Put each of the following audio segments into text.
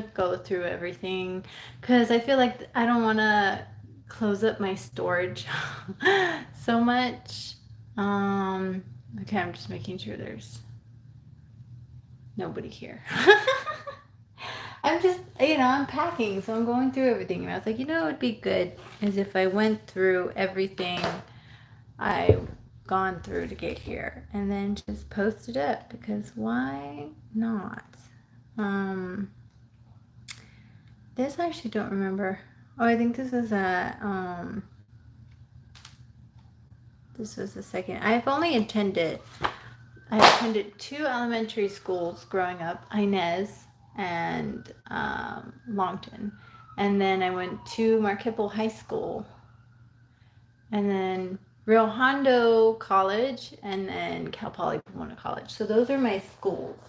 to go through everything because I feel like I don't want to close up my storage so much. Okay, I'm just making sure there's nobody here. I'm just, I'm packing, so I'm going through everything. And I was like, it would be good as if I went through everything I've gone through to get here and then just post it up because why not? Um, this I actually don't remember. Oh, I think this was this was the second. I attended two elementary schools growing up, Inez and Longton. And then I went to Marquipple High School. And then Rio Hondo College. And then Cal Poly Pomona College. So those are my schools.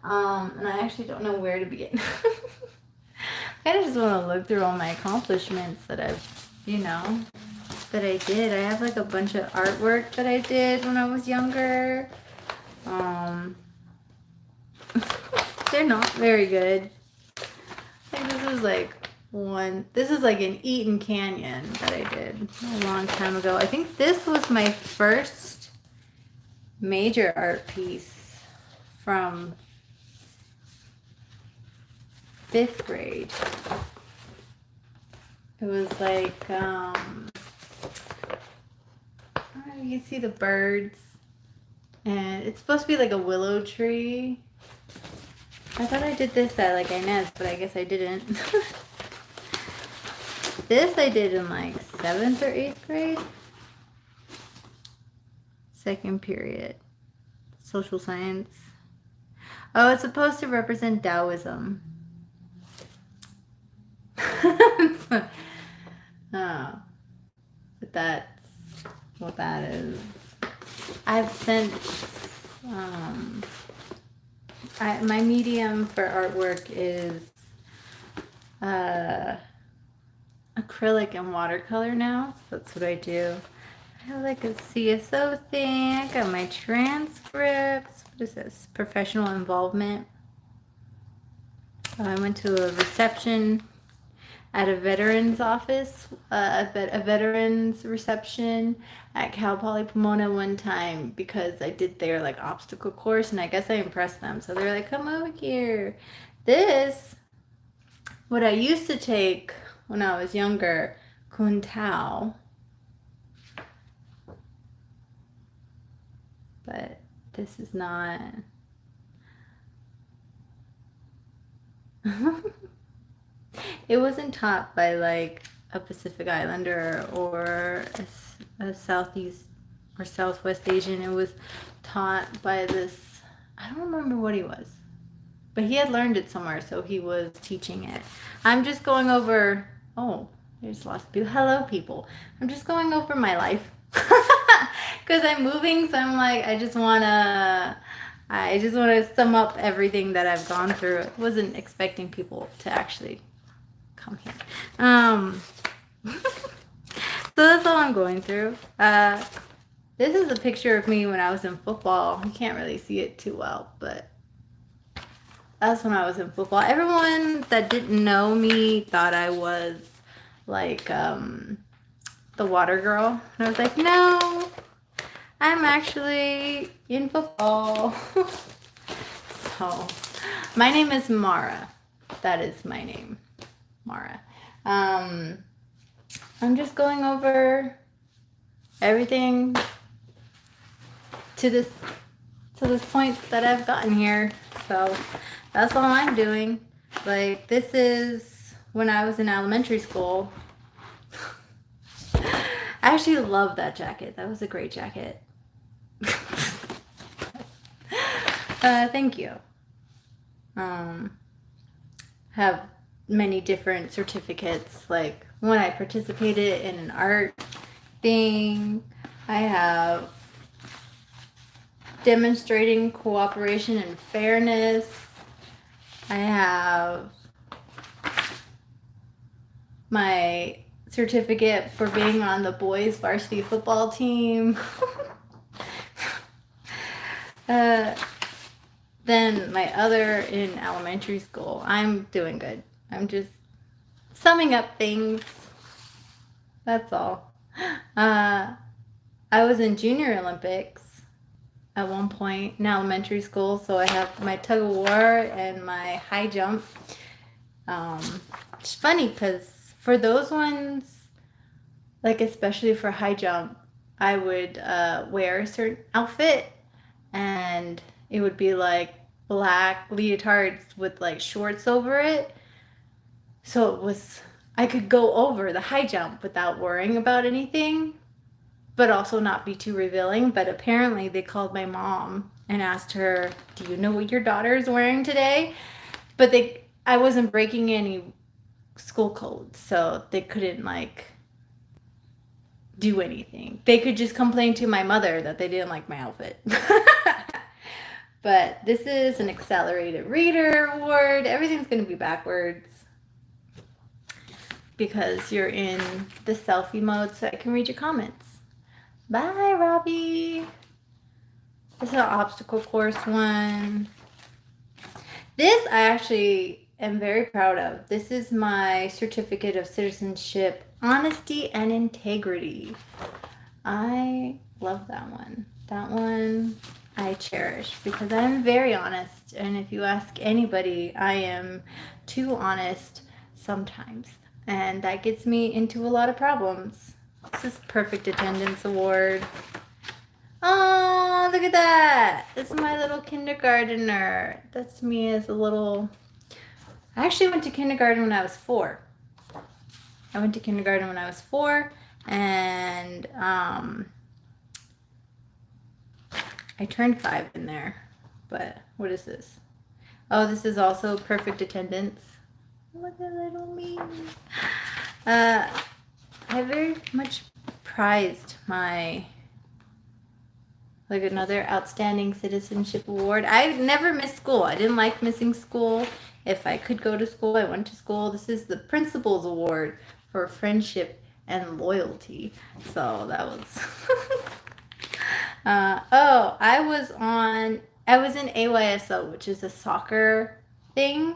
And I actually don't know where to begin. I kind of just want to look through all my accomplishments that that I did. I have like a bunch of artwork that I did when I was younger. Um, they're not very good. I think this is like an Eaton Canyon that I did a long time ago. I think this was my first major art piece from 5th grade. It was like, you can see the birds. And it's supposed to be like a willow tree. I thought I did this at like Inez, but I guess I didn't. This I did in like 7th or 8th grade. Second period. Social science. Oh, it's supposed to represent Taoism. Oh, but that's what that is. I've sent my medium for artwork is acrylic and watercolor now. So that's what I do. I have like a CSO thing. I got my transcripts. What is this? Professional involvement. I went to a reception at a veterans office, a veterans reception at Cal Poly Pomona one time because I did their like obstacle course and I guess I impressed them. So they're like, come over here. This, what I used to take when I was younger, Kun Tao. But this is not. It wasn't taught by like a Pacific Islander or a Southeast or Southwest Asian. It was taught by this, I don't remember what he was, but he had learned it somewhere, so he was teaching it. I'm just going over, oh, there's lots of people. Hello, people. I'm just going over my life because I'm moving, so I'm like, I just want to sum up everything that I've gone through. I wasn't expecting people to actually come here. So that's all I'm going through. This is a picture of me when I was in football. You can't really see it too well, but that's when I was in football. Everyone that didn't know me thought I was like the water girl. And I was like, no, I'm actually in football. So my name is Mara. That is my name. Mara. I'm just going over everything to this point that I've gotten here. So that's all I'm doing. Like, this is when I was in elementary school. I actually love that jacket. That was a great jacket. Thank you. Have many different certificates, like when I participated in an art thing. I have demonstrating cooperation and fairness. I have my certificate for being on the boys varsity football team. than my other in elementary school. I'm doing good. I'm just summing up things. That's all. I was in Junior Olympics at one point in elementary school, so I have my tug of war and my high jump. It's funny because for those ones, like especially for high jump, I would wear a certain outfit, and it would be like black leotards with like shorts over it. So it was, I could go over the high jump without worrying about anything, but also not be too revealing. But apparently they called my mom and asked her, "Do you know what your daughter is wearing today?" But I wasn't breaking any school codes, so they couldn't like do anything. They could just complain to my mother that they didn't like my outfit. But this is an accelerated reader award. Everything's going to be backwards because you're in the selfie mode, so I can read your comments. Bye, Robbie. This is an obstacle course one. This I actually am very proud of. This is my certificate of citizenship, honesty and integrity. I love that one. That one I cherish because I'm very honest. And if you ask anybody, I am too honest sometimes. And that gets me into a lot of problems. This is Perfect Attendance Award. Oh, look at that. This is my little kindergartner. That's me as a little... I actually went to kindergarten when I was 4. I went to kindergarten when I was 4, and I turned 5 in there. But what is this? Oh, this is also perfect attendance. Look at little me. I very much prized my, like, another outstanding citizenship award. I never missed school. I didn't like missing school. If I could go to school, I went to school. This is the Principal's Award for Friendship and Loyalty. So that was... I was in AYSO, which is a soccer thing.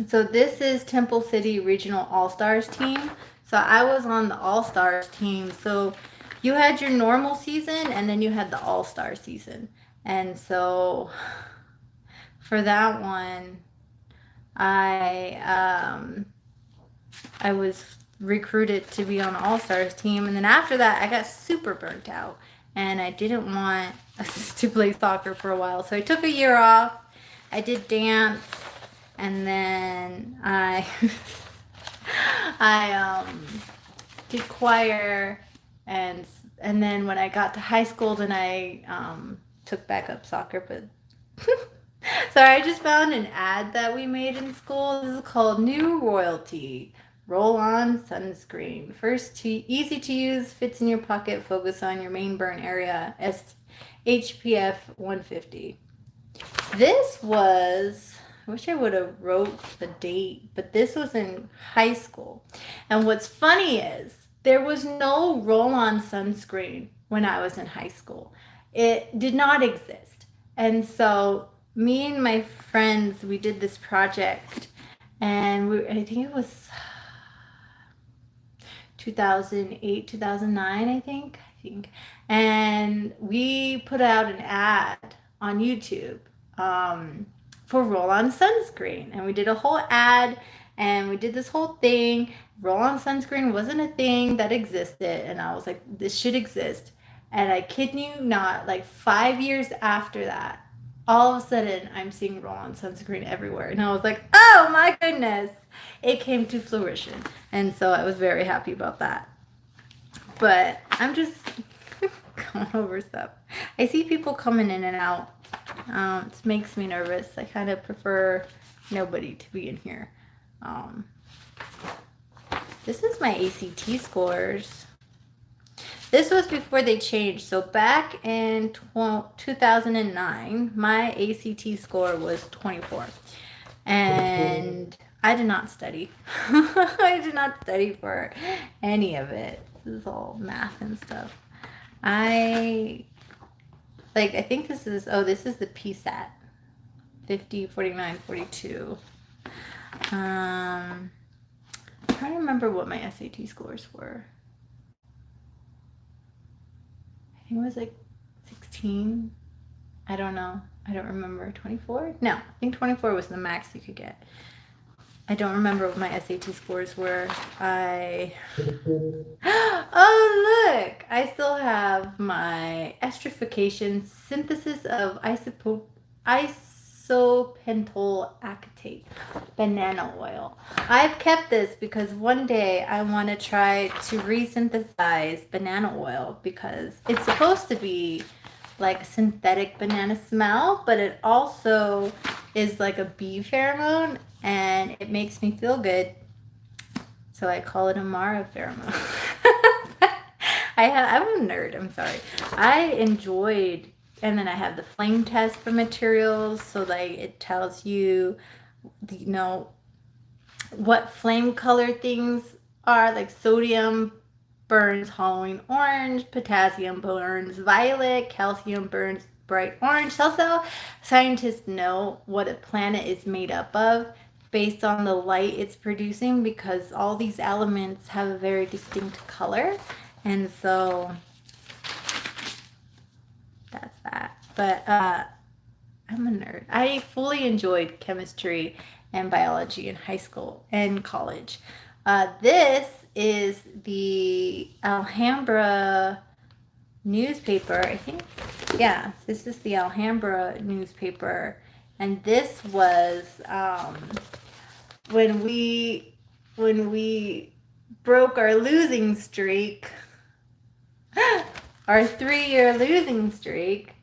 So this is Temple City Regional All-Stars team. So I was on the All-Stars team. So you had your normal season and then you had the All-Star season. And so for that one, I was recruited to be on the All-Stars team. And then after that, I got super burnt out. And I didn't want to play soccer for a while. So I took a year off. I did dance. And then I did choir. And then when I got to high school, then I took back up soccer. But sorry, I just found an ad that we made in school. This is called New Royalty. Roll-on sunscreen. First, easy to use, fits in your pocket, focus on your main burn area. SPF 150. This was, I wish I would have wrote the date, but this was in high school. And what's funny is there was no roll-on sunscreen when I was in high school. It did not exist. And so me and my friends, we did this project, and I think it was 2008, 2009, I think. And we put out an ad on YouTube for roll-on sunscreen. And we did a whole ad, and we did this whole thing. Roll-on sunscreen wasn't a thing that existed. And I was like, this should exist. And I kid you not, like 5 years after that, all of a sudden I'm seeing roll-on sunscreen everywhere. And I was like, oh my goodness. It came to fruition. And so I was very happy about that. But I'm just going over stuff. I see people coming in and out. It makes me nervous. I kind of prefer nobody to be in here. This is my ACT scores. This was before they changed. So back in 2009, my ACT score was 24. And I did not study. I did not study for any of it. This is all math and stuff. I think this is the PSAT. 50, 49, 42. I'm trying to remember what my SAT scores were. I think it was like 16. I don't know. I don't remember. 24? No, I think 24 was the max you could get. I don't remember what my SAT scores were. Oh, look! I still have my esterification synthesis of isopentyl acetate banana oil. I've kept this because one day I want to try to resynthesize banana oil because it's supposed to be like synthetic banana smell, but it also is like a bee pheromone and it makes me feel good. So I call it a Mara pheromone. I'm a nerd, I'm sorry. I enjoyed, and then I have the flame test for materials, so like it tells you, you know, what flame color things are, like sodium burns Halloween orange, potassium burns violet, calcium burns bright orange. Also, scientists know what a planet is made up of based on the light it's producing because all these elements have a very distinct color. And so that's that. But I'm a nerd. I fully enjoyed chemistry and biology in high school and college. This is the Alhambra newspaper. I think, yeah, this is the Alhambra newspaper. And this was when we broke our losing streak, our 3-year losing streak.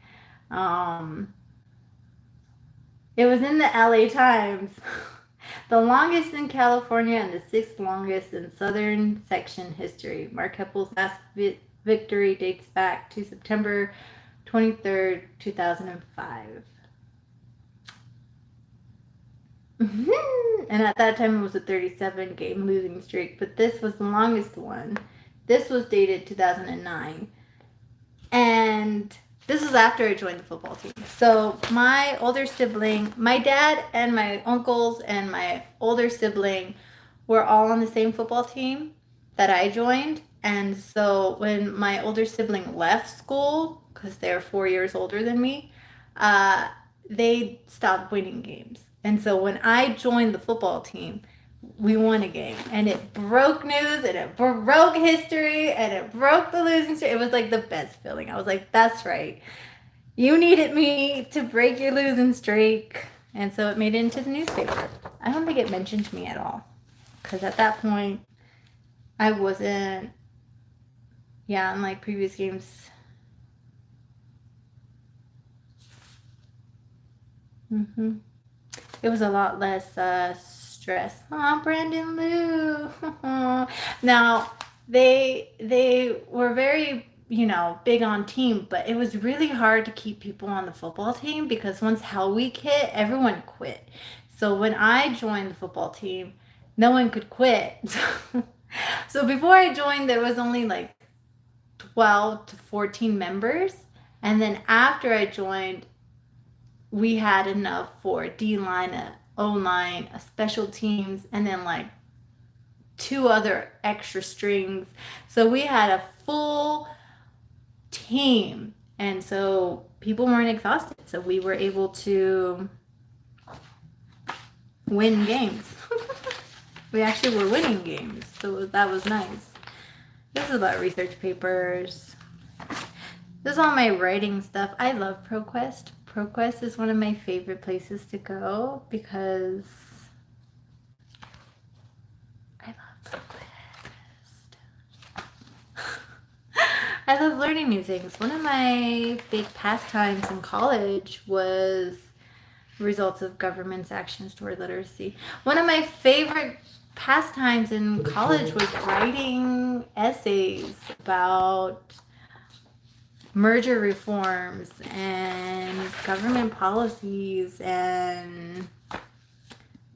It was in the LA Times. The longest in California and the 6th longest in Southern section history. Mark Heppel's last victory dates back to September 23rd, 2005. And at that time it was a 37-game losing streak, but this was the longest one. This was dated 2009. And this was after I joined the football team. So my older sibling, my dad and my uncles and my older sibling were all on the same football team that I joined. And so when my older sibling left school, because they're 4 years older than me, they stopped winning games. And so when I joined the football team, we won a game, and it broke news, and it broke history, and it broke the losing streak. It was like the best feeling. I was like, that's right. You needed me to break your losing streak. And so it made it into the newspaper. I don't think it mentioned me at all. Because at that point, I wasn't, unlike previous games. It was a lot less stress. Oh, Brandon Liu. Now, they were very, big on team, but it was really hard to keep people on the football team because once Hell Week hit, everyone quit. So when I joined the football team, no one could quit. So before I joined, there was only like 12 to 14 members. And then after I joined, we had enough for D-line, a O-line, a special teams, and then like 2 other extra strings. So we had a full team. And so people weren't exhausted. So we were able to win games. We actually were winning games. So that was nice. This is about research papers. This is all my writing stuff. I love ProQuest. ProQuest is one of my favorite places to go because I love ProQuest. I love learning new things. One of my big pastimes in college was results of government's actions toward literacy. One of my favorite pastimes in college was writing essays about merger reforms and government policies, and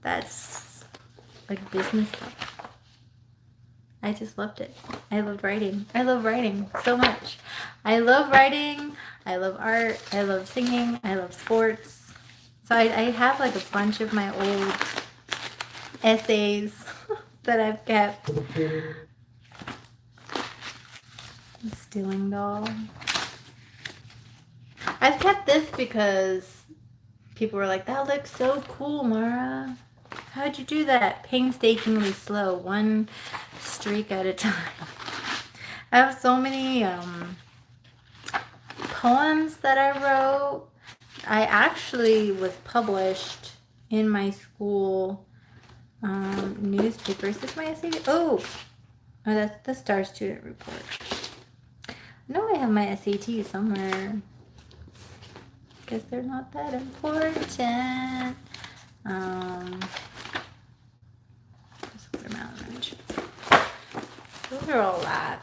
that's like business stuff. I just loved it. I loved writing. I love writing so much. I love writing. I love art. I love singing. I love sports. So I have like a bunch of my old essays that I've kept. Stealing doll. I've kept this because people were like, that looks so cool, Mara. How'd you do that? Painstakingly slow, one streak at a time. I have so many poems that I wrote. I actually was published in my school newspaper. Is this my essay? Oh, that's the Star Student Report. No, I have my SAT somewhere. Guess they're not that important. Those are all that.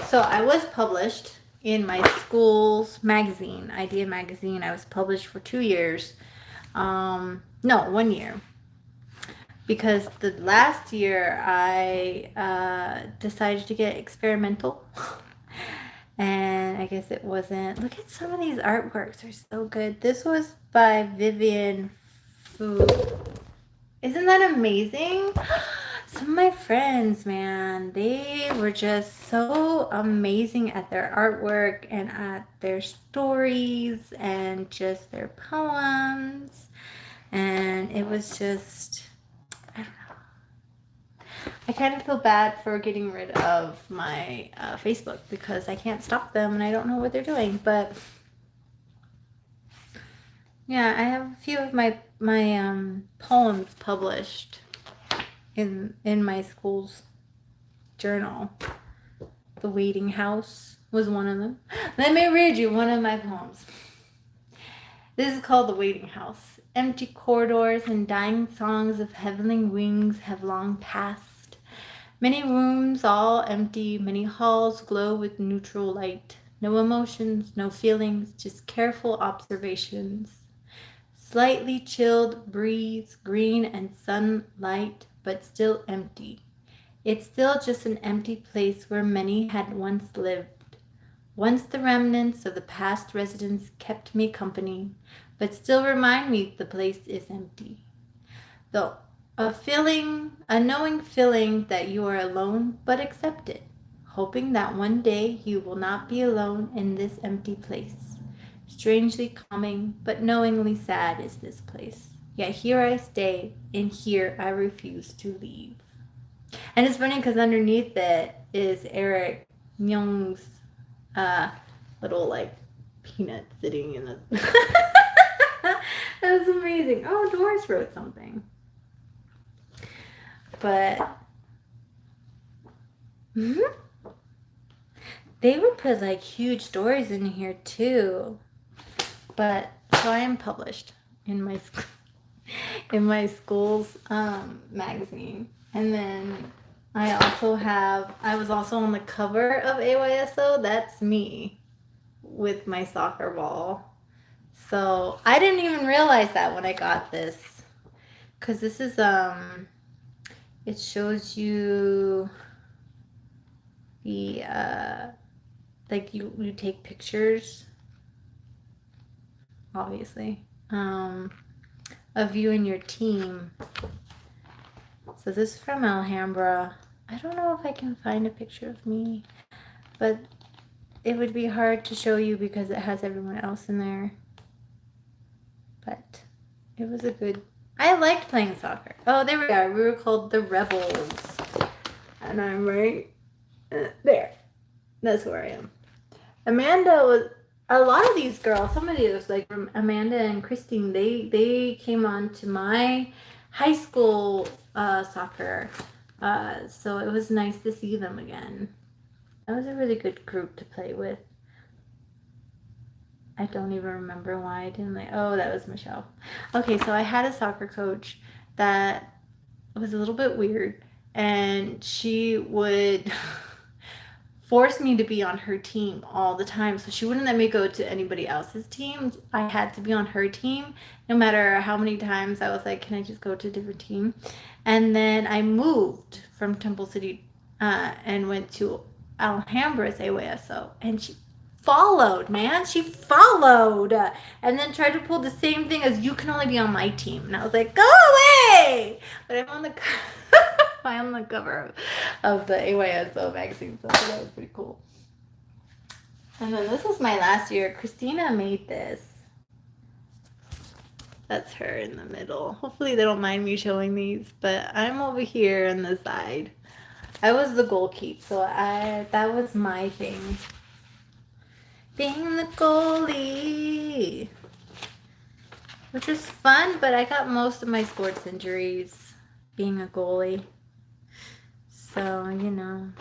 So I was published in my school's magazine, Idea Magazine. I was published for 2 years. No, 1 year. Because the last year I decided to get experimental. And I guess it wasn't. Look at some of these artworks. They're so good. This was by Vivian Fu. Isn't that amazing? Some of my friends, man, they were just so amazing at their artwork and at their stories and just their poems. And it was just, I don't know. I kind of feel bad for getting rid of my Facebook because I can't stop them and I don't know what they're doing. But yeah, I have a few of my poems published in my school's journal. The Waiting House was one of them. Let me read you one of my poems. This is called The Waiting House. Empty corridors and dying songs of heavenly wings have long passed. Many rooms all empty, many halls glow with neutral light. No emotions, no feelings, just careful observations. Slightly chilled breeze, green and sunlight, but still empty. It's still just an empty place where many had once lived. Once the remnants of the past residents kept me company, but still remind me the place is empty. Though a knowing feeling that you are alone, but accept it, hoping that one day you will not be alone in this empty place. Strangely calming, but knowingly sad is this place. Yet here I stay, and here I refuse to leave. And it's funny because underneath it is Eric Myung's little like peanut sitting in the. That was amazing. Oh, Doris wrote something. But they would put like huge stories in here too. But so I am published in my school's magazine, and then I was also on the cover of AYSO. That's me with my soccer ball. So I didn't even realize that when I got this, because this is it shows you the like you take pictures, obviously, of you and your team. So this is from Alhambra. I don't know if I can find a picture of me, but it would be hard to show you because it has everyone else in there. But it was a good... I liked playing soccer. Oh, there we are. We were called the Rebels. And I'm right there. That's where I am. Amanda was... A lot of these girls, some of these, like Amanda and Christine, they came on to my high school soccer. So it was nice to see them again. That was a really good group to play with. I don't even remember why I didn't like... Oh, that was Michelle. Okay, so I had a soccer coach that was a little bit weird, and she would force me to be on her team all the time. So she wouldn't let me go to anybody else's team. I had to be on her team no matter how many times I was like, can I just go to a different team? And then I moved from Temple City and went to Alhambra's AYSO, and she followed, man. She followed, and then tried to pull the same thing as you can only be on my team. And I was like, go away! But I'm on the I'm on the cover of the AYSO magazine, so I thought that was pretty cool. And then this is my last year. Christina made this. That's her in the middle. Hopefully they don't mind me showing these, but I'm over here on the side. I was the goalkeeper, so that was my thing. Being the goalie. Which was fun, but I got most of my sports injuries being a goalie. So, you know.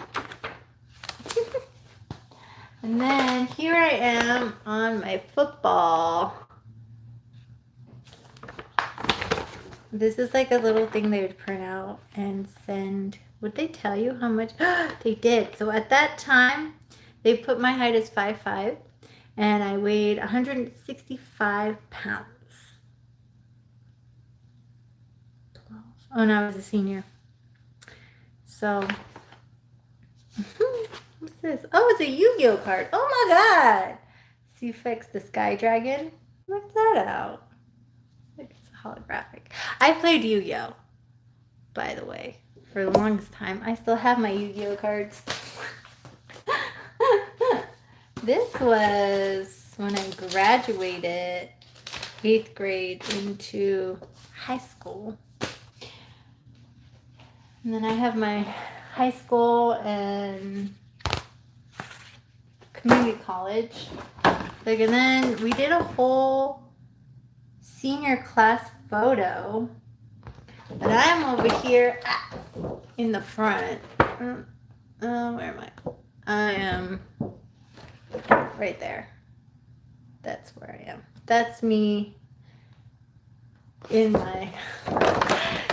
And then here I am on my football. This is like a little thing they would print out and send. Would they tell you how much? They did. So at that time, they put my height as 5'5", and I weighed 165 pounds. 12. Oh, no, I was a senior. So, what's this? Oh, it's a Yu-Gi-Oh card. Oh my god! Cfix the Sky Dragon. Look that out. Holographic. I played Yu-Gi-Oh, by the way, for the longest time. I still have my Yu-Gi-Oh cards. This was when I graduated 8th grade into high school. And then I have my high school and community college. Like, and then we did a whole senior class photo, but I'm over here in the front. Where am I? I am right there. That's where I am. That's me in my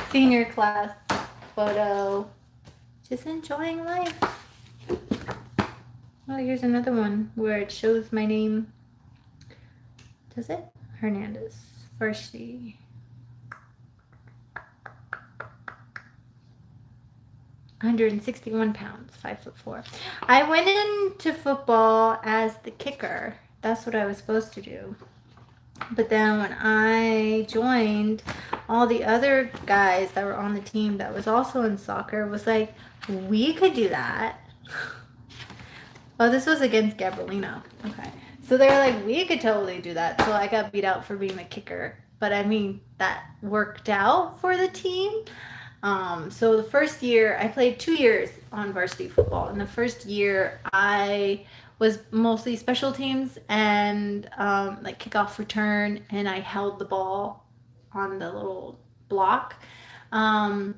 senior class photo, just enjoying life. Oh, here's another one where it shows my name. Does it? Hernandez. Varsity. 161 pounds, 5'4". I went into football as the kicker. That's what I was supposed to do. But then when I joined, all the other guys that were on the team that was also in soccer was like, we could do that. Oh, this was against Gabrielino. Okay. So they were like, we could totally do that. So I got beat out for being the kicker. But I mean, that worked out for the team. So the first year, I played 2 years on varsity football. And the first year, I was mostly special teams and like kickoff return. And I held the ball on the little block. And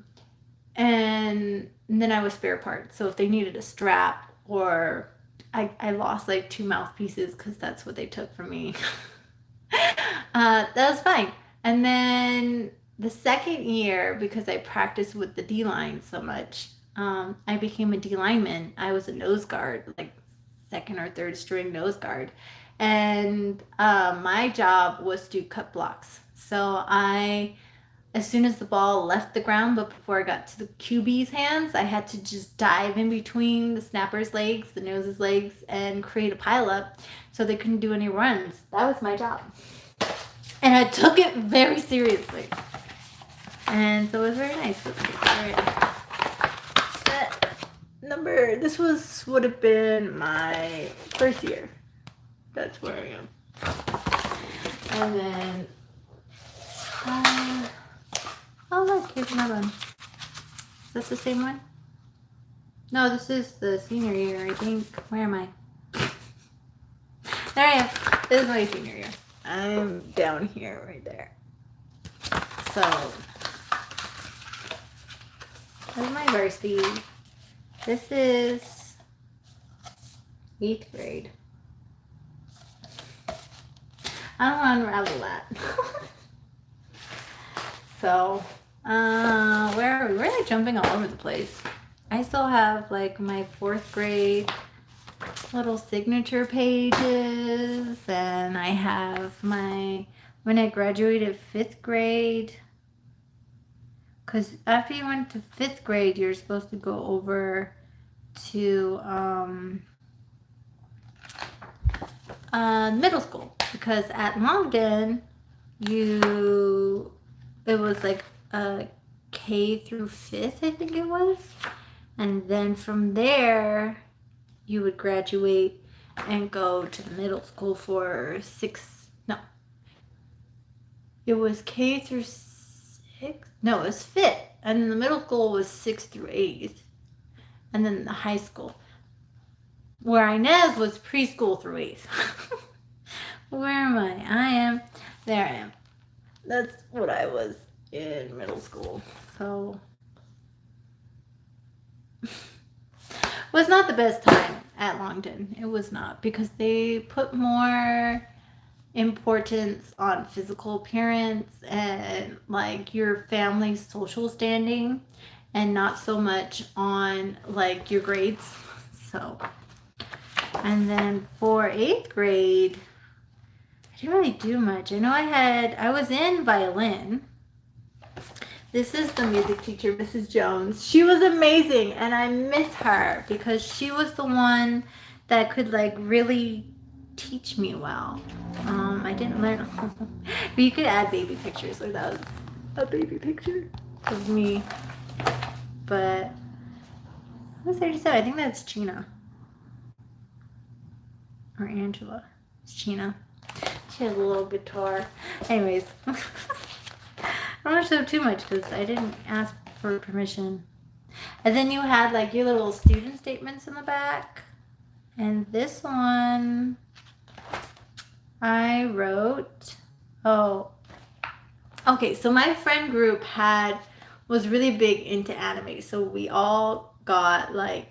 then I was spare parts. So if they needed a strap or I lost like 2 mouthpieces because that's what they took from me. That was fine. And then the second year, because I practiced with the D-line so much, I became a D-lineman. I was a nose guard, like second or third string nose guard. And my job was to cut blocks. So as soon as the ball left the ground, but before I got to the QB's hands, I had to just dive in between the snapper's legs, the nose's legs, and create a pileup so they couldn't do any runs. That was my job. And I took it very seriously. And so it was very nice. This would have been my first year. That's where I am. And then, oh look, here's another one. Is that the same one? No, this is the senior year, I think. Where am I? There I am. This is my senior year. I'm down here right there. So, that's my varsity. This is 8th grade. I don't want to unravel that. So, where are we? We're like jumping all over the place. I still have like my 4th grade little signature pages, and I have when I graduated 5th grade, because after you went to 5th grade, you're supposed to go over to middle school, because at Longden it was like a K through 5th, I think it was, and then from there you would graduate and go to the middle school for it was K through 6, no, it was 5th, and then the middle school was 6th through 8th, and then the high school, where Inez was preschool through 8th. Where am I? There I am. That's what I was in middle school. So it was not the best time at Longden. It was not, because they put more importance on physical appearance and like your family's social standing, and not so much on like your grades. So, and then for 8th grade, I didn't really do much. I know I was in violin. This is the music teacher, Mrs. Jones. She was amazing, and I miss her because she was the one that could like really teach me well. I didn't learn, but you could add baby pictures. So that was a baby picture of me. But who's 37? I think that's Gina or Angela. It's Gina. She has a little guitar. Anyways, I don't want to show too much because I didn't ask for permission. And then you had like your little student statements in the back. And this one I wrote, okay, so my friend group was really big into anime. So we all got like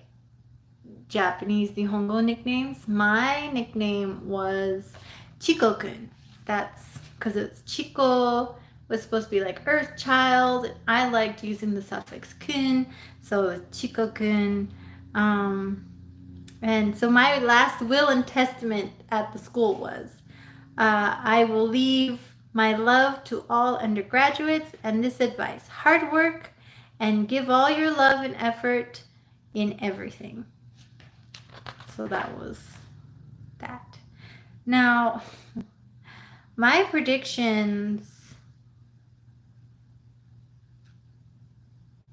Japanese Nihongo nicknames. My nickname was Chico-kun. That's because it's Chico was supposed to be like Earth Child. I liked using the suffix kun, so it was Chico-kun. And so my last will and testament at the school was, I will leave my love to all undergraduates and this advice: hard work and give all your love and effort in everything. So that was that. Now, my predictions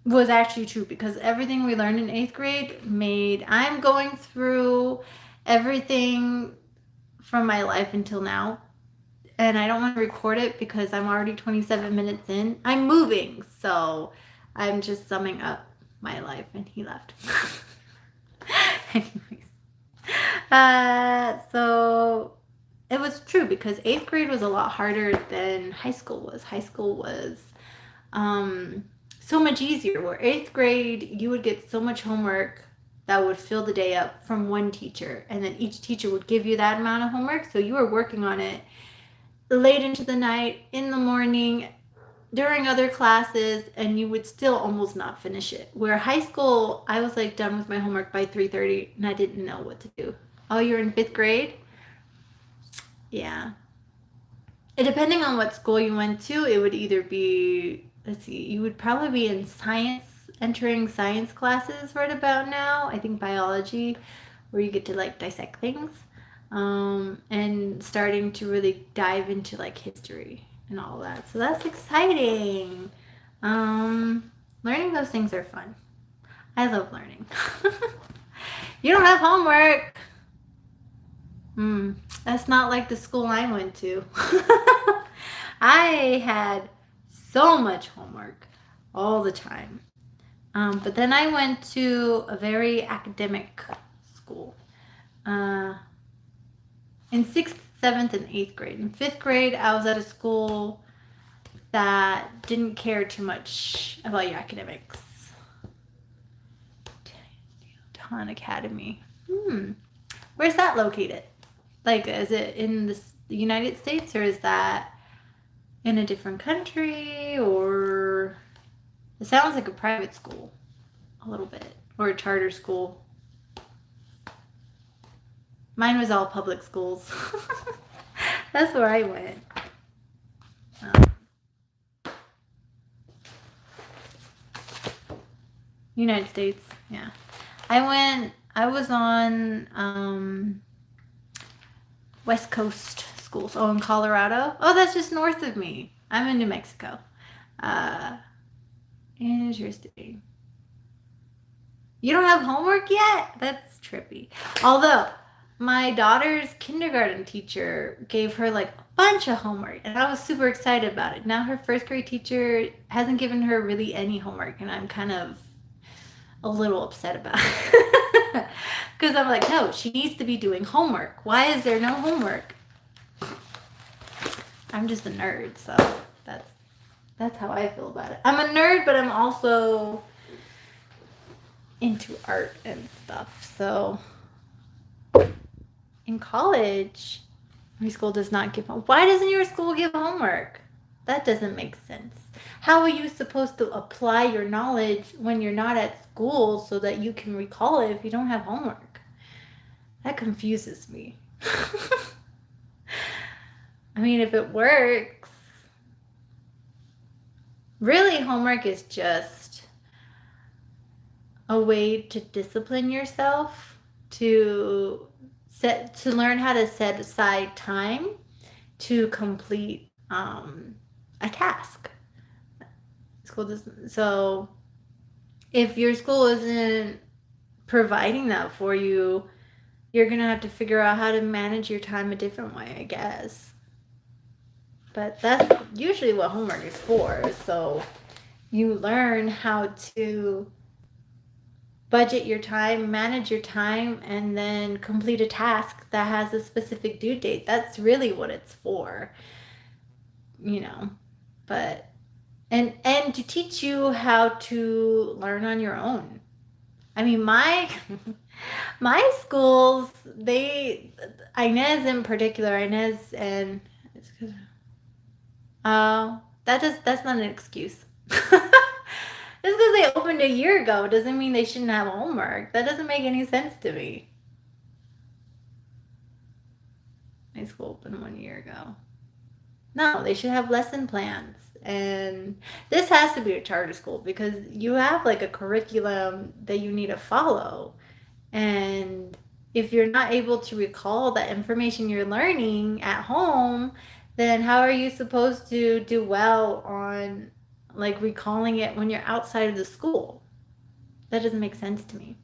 was actually true, because everything we learned in 8th grade I'm going through everything from my life until now, and I don't want to record it because I'm already 27 minutes in. I'm moving, so I'm just summing up my life, and he left. Anyways, so it was true, because 8th grade was a lot harder than high school was. High school was so much easier, where 8th grade you would get so much homework that would fill the day up from one teacher, and then each teacher would give you that amount of homework, so you were working on it late into the night, in the morning, during other classes, and you would still almost not finish it. Where high school, I was like done with my homework by 3:30 and I didn't know what to do. Oh, you're in 5th grade? Yeah. And depending on what school you went to, it would either be, you would probably be in science, entering science classes right about now. I think biology, where you get to like dissect things, and starting to really dive into like history and all that. So that's exciting. Learning those things are fun. I love learning. You don't have homework. That's not like the school I went to. I had so much homework all the time. But then I went to a very academic school. In 6th, 7th, and 8th grade. In 5th grade, I was at a school that didn't care too much about your academics. Tan Academy. Where's that located? Like, is it in the United States, or is that in a different country? Or it sounds like a private school a little bit, or a charter school. Mine was all public schools. That's where I went. United States, yeah. I was on West Coast schools. Oh, in Colorado. Oh, that's just north of me. I'm in New Mexico. Uh, interesting. You don't have homework yet? That's trippy. Although, my daughter's kindergarten teacher gave her like a bunch of homework, and I was super excited about it. Now her first grade teacher hasn't given her really any homework, and I'm kind of a little upset about it. Because I'm like, no, she needs to be doing homework. Why is there no homework? I'm just a nerd, so that's how I feel about it. I'm a nerd, but I'm also into art and stuff. So in college, my school does not give homework. Why doesn't your school give homework? That doesn't make sense. How are you supposed to apply your knowledge when you're not at school so that you can recall it if you don't have homework? That confuses me. I mean, if it works, really, homework is just a way to discipline yourself, to learn how to set aside time to complete a task. School doesn't. So if your school isn't providing that for you, you're gonna have to figure out how to manage your time a different way, I guess. But that's usually what homework is for. So you learn how to budget your time, manage your time, and then complete a task that has a specific due date. That's really what it's for, you know. But and to teach you how to learn on your own. I mean, my my schools, Inez in particular, Inez and that's not an excuse. Just because they opened a year ago doesn't mean they shouldn't have homework. That doesn't make any sense to me. My school opened 1 year ago. No, they should have lesson plans. And this has to be a charter school because you have like a curriculum that you need to follow. And if you're not able to recall that information you're learning at home, then how are you supposed to do well on like recalling it when you're outside of the school? That doesn't make sense to me.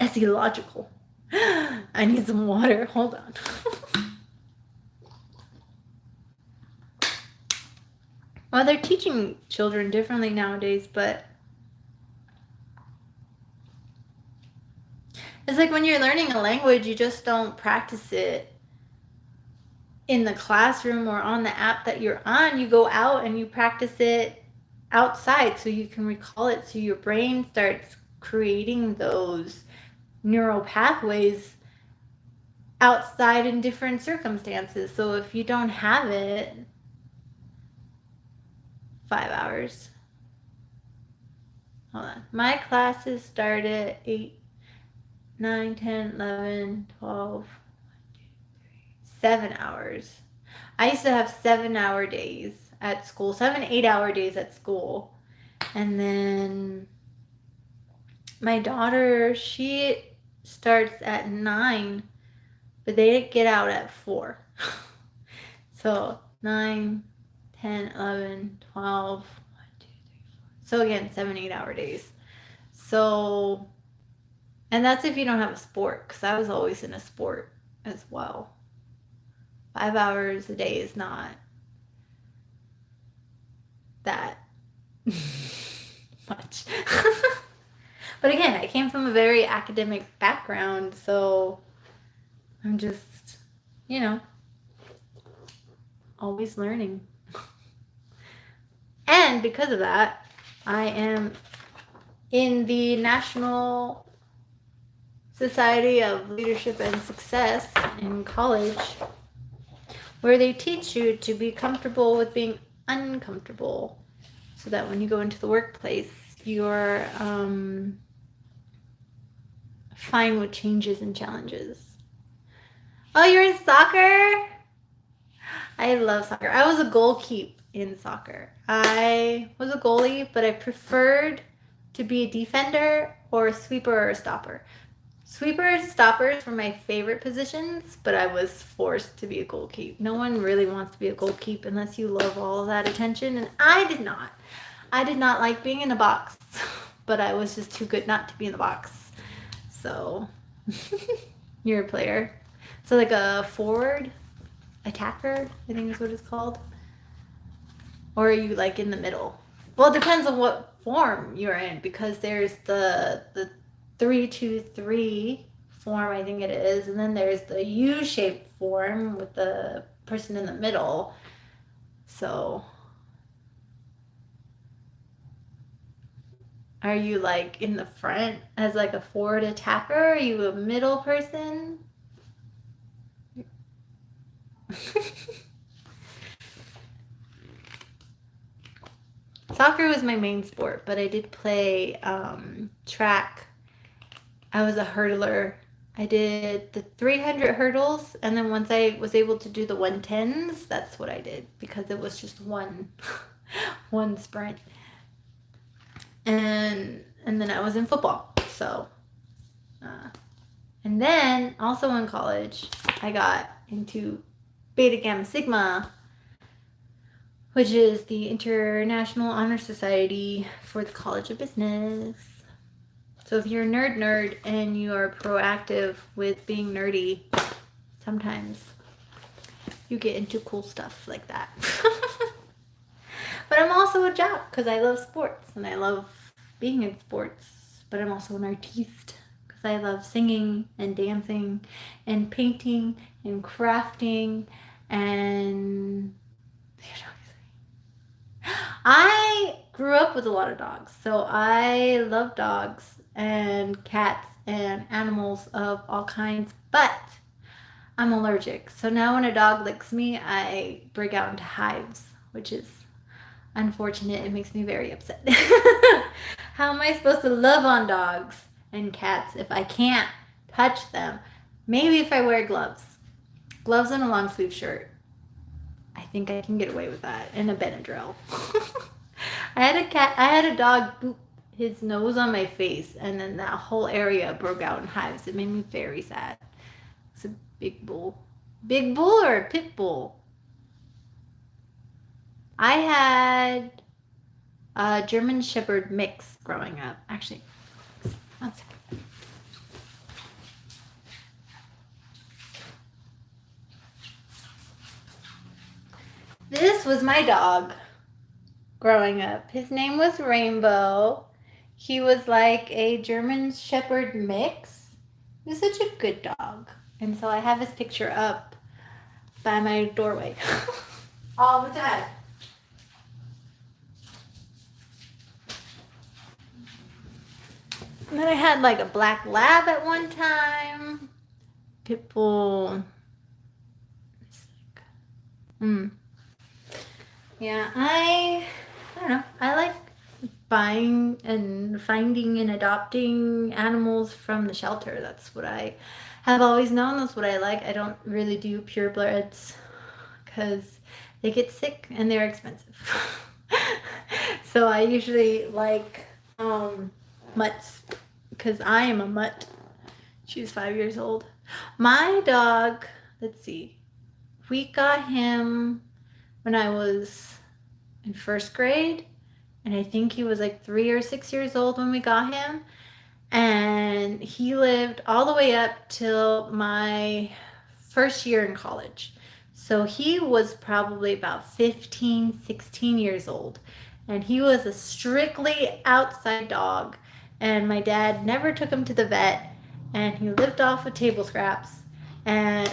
It's illogical. I need some water. Hold on. Well, they're teaching children differently nowadays, but it's like when you're learning a language, you just don't practice it in the classroom or on the app that you're on. You go out and you practice it outside so you can recall it, so your brain starts creating those neural pathways outside in different circumstances. So if you don't have it, 5 hours. Hold on. My classes start at 8, 9, 10, 11, 12, 7 hours. I used to have 7-hour days at school, 7, 8-hour days at school. And then my daughter, she starts at 9, but they get out at 4. So 9, 10, 11, 12, 1, 2, 3, 4. So again, 7, 8-hour days. So, and that's if you don't have a sport, because I was always in a sport as well. 5 hours a day is not that much. But again, I came from a very academic background, so I'm just, always learning. And because of that, I am in the National Society of Leadership and Success in college, where they teach you to be comfortable with being uncomfortable so that when you go into the workplace, you're fine with changes and challenges. Oh, you're in soccer? I love soccer. I was a goalkeeper in soccer. I was a goalie, but I preferred to be a defender or sweeper or stopper. Sweeper and stoppers were my favorite positions, but I was forced to be a goalkeep. No one really wants to be a goalkeep unless you love all of that attention, and I did not. I did not like being in the box, but I was just too good not to be in the box. So, you're a player. So like a forward, attacker, I think is what it's called. Or are you like in the middle? Well, it depends on what form you're in, because there's the 3-2-3 form, I think it is, and then there's the U-shaped form with the person in the middle. So are you like in the front as like a forward attacker? Are you a middle person? Soccer was my main sport, but I did play track. I was a hurdler. I did the 300 hurdles, and then once I was able to do the 110s, that's what I did, because it was just one one sprint. And then I was in football. So and then also in college, I got into Beta Gamma Sigma, which is the International Honor Society for the College of Business. So if you're a nerd and you are proactive with being nerdy, sometimes you get into cool stuff like that. But I'm also a jock because I love sports and I love being in sports. But I'm also an artiste because I love singing and dancing and painting and crafting and I grew up with a lot of dogs, so I love dogs and cats and animals of all kinds, but I'm allergic. So now when a dog licks me, I break out into hives, which is unfortunate. It makes me very upset. How am I supposed to love on dogs and cats if I can't touch them? Maybe if I wear gloves. Gloves and a long sleeve shirt. I think I can get away with that. And a Benadryl. I had a dog boop his nose on my face, and then that whole area broke out in hives. It made me very sad. It's a big bull. Big bull or a pit bull? I had a German Shepherd mix growing up. Actually, one second. This was my dog growing up. His name was Rainbow. He was like a German Shepherd mix. He was such a good dog. And so I have his picture up by my doorway all the time. And then I had like a black lab at one time. Pitbull. Yeah, I don't know. I like buying and finding and adopting animals from the shelter. That's what I have always known. That's what I like. I don't really do purebreds because they get sick and they're expensive. So I usually like mutts because I am a mutt. She's 5 years old. My dog, let's see, we got him when I was in first grade, and I think he was like 3 or 6 years old when we got him, and he lived all the way up till my first year in college. So he was probably about 15, 16 years old, and he was a strictly outside dog, and my dad never took him to the vet, and he lived off of table scraps, and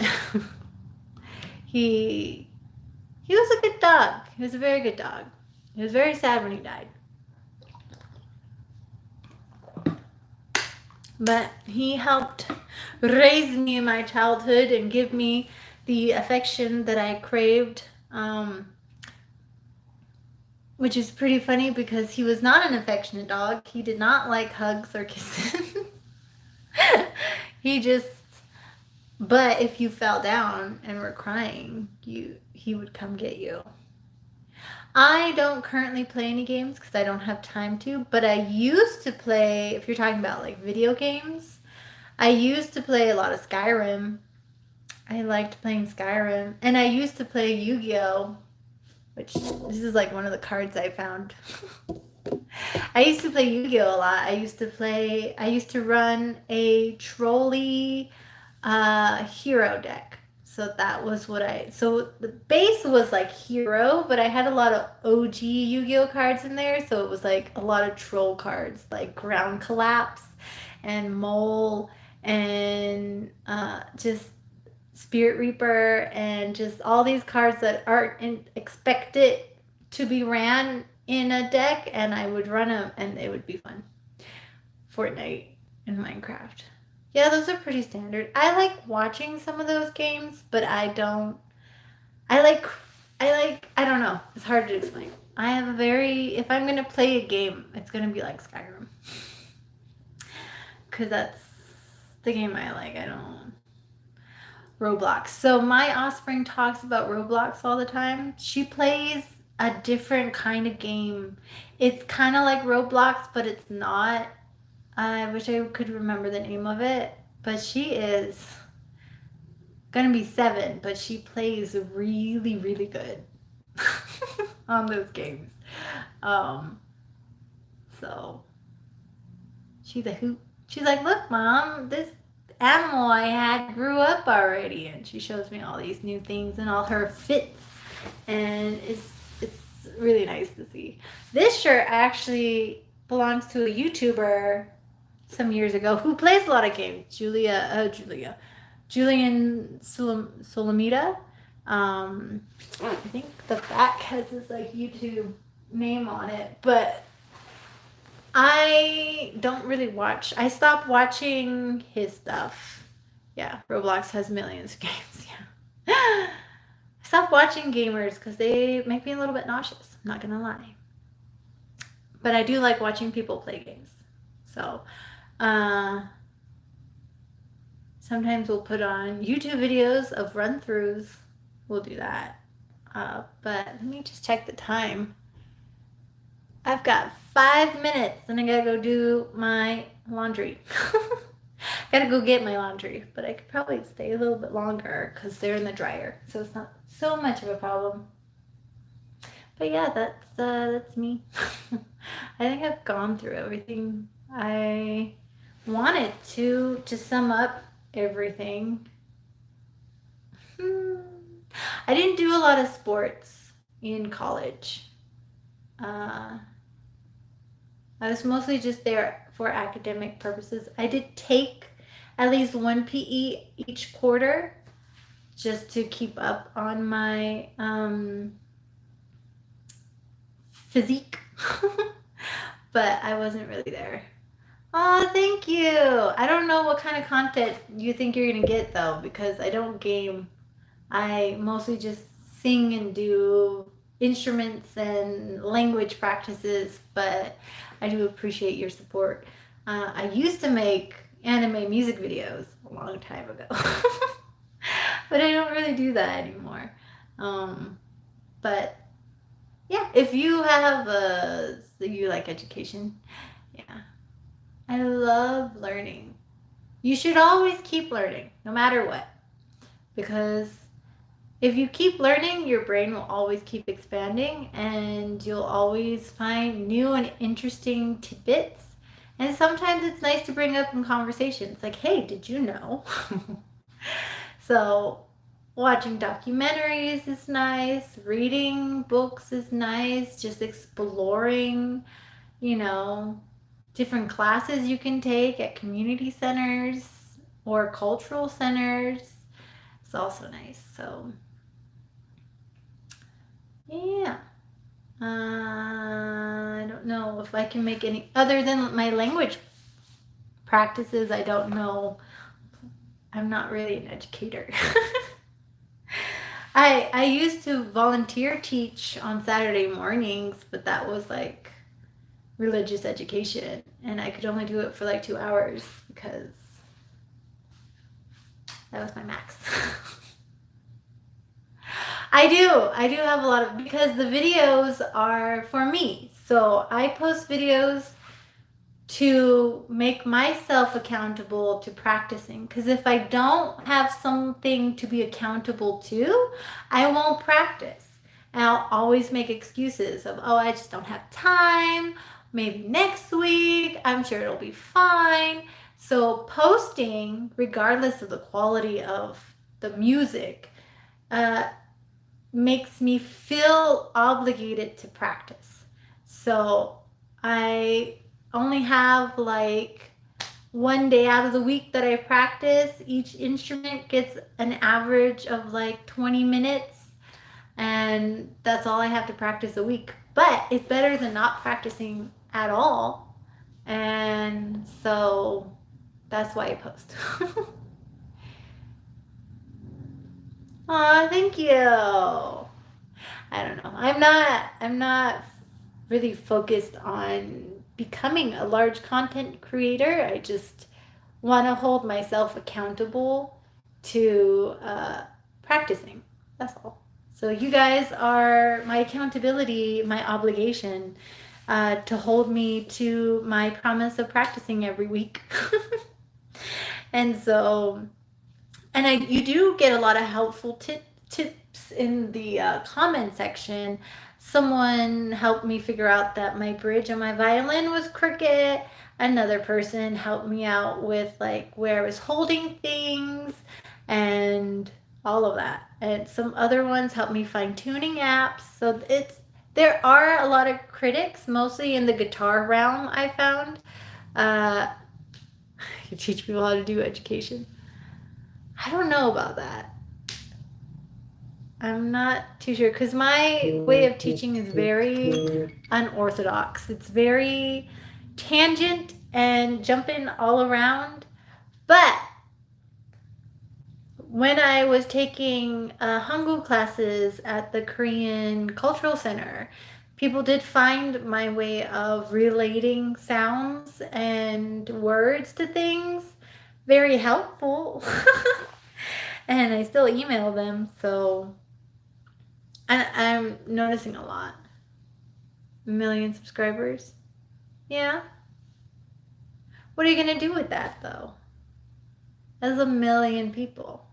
he was a good dog. He was a very good dog. He was very sad when he died. But he helped raise me in my childhood and give me the affection that I craved, which is pretty funny because he was not an affectionate dog. He did not like hugs or kisses. But if you fell down and were crying, he would come get you. I don't currently play any games because I don't have time to, but I used to play, if you're talking about like video games, I used to play a lot of Skyrim. I liked playing Skyrim. And I used to play Yu-Gi-Oh! Which this is like one of the cards I found. I used to play Yu-Gi-Oh! A lot. I used to run a trolley hero deck. So that was what so the base was like hero, but I had a lot of OG Yu-Gi-Oh cards in there. So it was like a lot of troll cards like Ground Collapse and Mole and just Spirit Reaper and just all these cards that aren't expected to be ran in a deck, and I would run them and it would be fun. Fortnite and Minecraft. Yeah, those are pretty standard. I like watching some of those games, but I don't. I don't know. It's hard to explain. I have a very. If I'm gonna play a game, it's gonna be like Skyrim, because that's the game I like. I don't. Roblox. So my offspring talks about Roblox all the time. She plays a different kind of game. It's kind of like Roblox, but it's not. I wish I could remember the name of it, but she is gonna be 7, but she plays really, really good on those games. Um, so she's a hoot. She's like, look, mom, this animal I had grew up already, and she shows me all these new things and all her fits, and it's really nice to see. This shirt actually belongs to a YouTuber some years ago who plays a lot of games. Julian Solomita. I think the back has his like YouTube name on it, but I don't really watch. I stopped watching his stuff. Yeah, Roblox has millions of games. Yeah. I stopped watching gamers because they make me a little bit nauseous. I'm not gonna lie. But I do like watching people play games. So, sometimes we'll put on YouTube videos of run-throughs. We'll do that. But let me just check the time. I've got 5 minutes and I gotta go do my laundry. Gotta go get my laundry, but I could probably stay a little bit longer because they're in the dryer, so it's not so much of a problem. But yeah, that's me. I think I've gone through everything I wanted to sum up everything. I didn't do a lot of sports in college. I was mostly just there for academic purposes. I did take at least one PE each quarter just to keep up on my physique, but I wasn't really there. Oh, thank you. I don't know what kind of content you think you're gonna get though, because I don't game. I mostly just sing and do instruments and language practices, but I do appreciate your support. I used to make anime music videos a long time ago, but I don't really do that anymore. But yeah, if you have you like education, yeah, I love learning. You should always keep learning, no matter what, because if you keep learning, your brain will always keep expanding and you'll always find new and interesting tidbits. And sometimes it's nice to bring up in conversations like, hey, did you know? So watching documentaries is nice, reading books is nice, just exploring, different classes you can take at community centers or cultural centers. It's also nice. So yeah. I don't know if I can make any other than my language practices. I don't know. I'm not really an educator. I used to volunteer teach on Saturday mornings, but that was like religious education, and I could only do it for like 2 hours because that was my max. I do have a lot of, because the videos are for me. So I post videos to make myself accountable to practicing. Because if I don't have something to be accountable to, I won't practice. And I'll always make excuses of, oh, I just don't have time. Maybe next week. I'm sure it'll be fine. So posting, regardless of the quality of the music, uh, makes me feel obligated to practice. So I only have like one day out of the week that I practice. Each instrument gets an average of like 20 minutes, and that's all I have to practice a week. But it's better than not practicing at all. And so that's why I post. Aw, thank you. I don't know. I'm not really focused on becoming a large content creator. I just want to hold myself accountable to practicing. That's all. So you guys are my accountability, my obligation to hold me to my promise of practicing every week. And so, you do get a lot of helpful tips in the comment section. Someone helped me figure out that my bridge on my violin was crooked. Another person helped me out with like where I was holding things and all of that. And some other ones helped me find tuning apps. So there are a lot of critics, mostly in the guitar realm, I found. Uh, you teach people how to do education. I don't know about that. I'm not too sure because my way of teaching is very unorthodox. It's very tangent and jumping all around. But when I was taking Hangul classes at the Korean Cultural Center, people did find my way of relating sounds and words to things very helpful. And I still email them, so I'm noticing a lot. 1 million subscribers. Yeah. What are you going to do with that, though? That's 1 million people.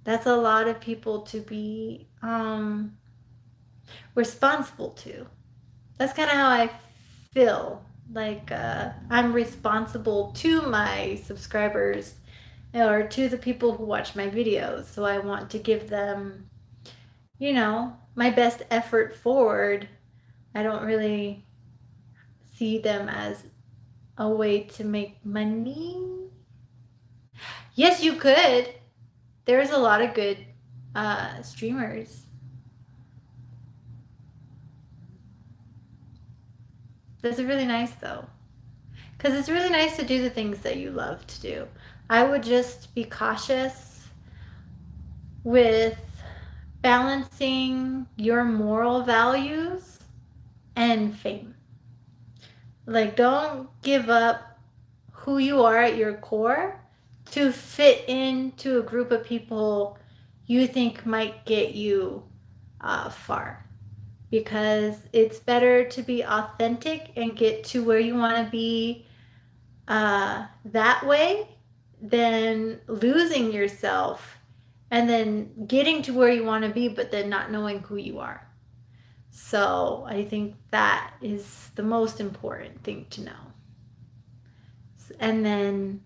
That's a lot of people to be responsible to. That's kind of how I feel. Like I'm responsible to my subscribers or to the people who watch my videos. So I want to give them, my best effort forward. I don't really see them as a way to make money. Yes, you could. There's a lot of good streamers. That's really nice though. Because it's really nice to do the things that you love to do. I would just be cautious with balancing your moral values and fame. Like, don't give up who you are at your core to fit into a group of people you think might get you far. Because it's better to be authentic and get to where you want to be that way than losing yourself and then getting to where you want to be, but then not knowing who you are. So I think that is the most important thing to know. And then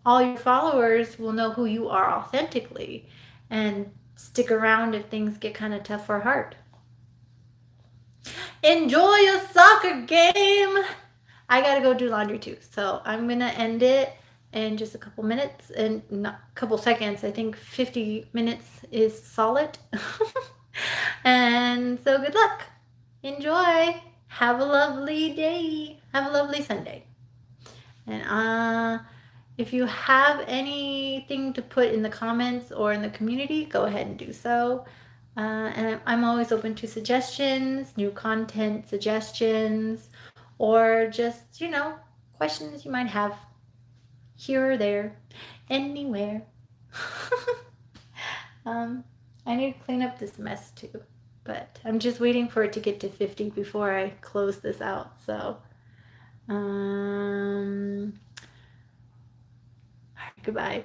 all your followers will know who you are authentically and stick around if things get kind of tough or hard. Enjoy a soccer game. I gotta go do laundry too, so I'm gonna end it in just a couple minutes and not a couple seconds. I think 50 minutes is solid. And so good luck. Enjoy. Have a lovely day. Have a lovely Sunday. And if you have anything to put in the comments or in the community, go ahead and do so. And I'm always open to suggestions, new content suggestions, or just, questions you might have here or there, anywhere. I need to clean up this mess too. But I'm just waiting for it to get to 50 before I close this out. So, all right, goodbye.